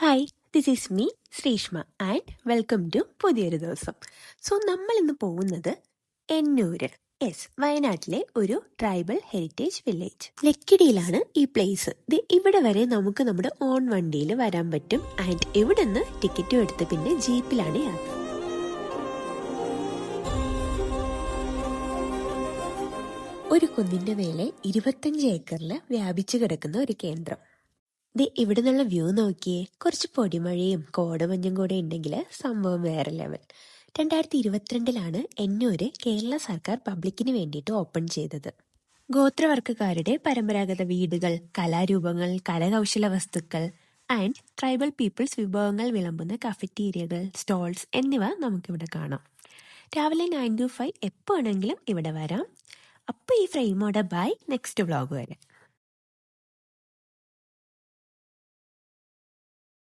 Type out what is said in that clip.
Hi, this is me Sreeshma and welcome to പുതിയൊരു ദിവസം. നമ്മൾ ഇന്ന് പോകുന്നത് എന്നൂര്, വയനാട്ടിലെ ഒരു ട്രൈബൽ ഹെറിറ്റേജ് വില്ലേജ്. ലക്കിടിയിലാണ് ഈ പ്ലേസ്. ഇവിടെ വരെ നമുക്ക് നമ്മുടെ ഓൺ വണ്ടിയിൽ വരാൻ പറ്റും. ആൻഡ് ഇവിടെ നിന്ന് ടിക്കറ്റും എടുത്ത് പിന്നെ ജീപ്പിലാണ് യാത്ര. ഒരു കുന്നിന്റെ മേലെ 25 ഏക്കറിൽ വ്യാപിച്ചു കിടക്കുന്ന ഒരു കേന്ദ്രം. ഇവിടെ നിന്നുള്ള വ്യൂ നോക്കിയേ. കുറച്ച് പൊടിമഴയും കോടമഞ്ഞും കൂടെ ഉണ്ടെങ്കിൽ സംഭവം വേറെ ലെവൽ. 2022 എന്നൂര് കേരള സർക്കാർ പബ്ലിക്കിന് വേണ്ടിയിട്ട് ഓപ്പൺ ചെയ്തത്. ഗോത്രവർഗക്കാരുടെ പരമ്പരാഗത വീടുകൾ, കലാരൂപങ്ങൾ, കരകൗശല വസ്തുക്കൾ ആൻഡ് ട്രൈബൽ പീപ്പിൾസ് വിഭവങ്ങൾ വിളമ്പുന്ന കഫറ്റീരിയകൾ, സ്റ്റോൾസ് എന്നിവ നമുക്കിവിടെ കാണാം. രാവിലെ 9 to 5 എപ്പോൾ വേണമെങ്കിലും ഇവിടെ വരാം. അപ്പോൾ ഈ ഫ്രെയിമോടെ ബൈ, നെക്സ്റ്റ് വ്ളോഗ് വരെ.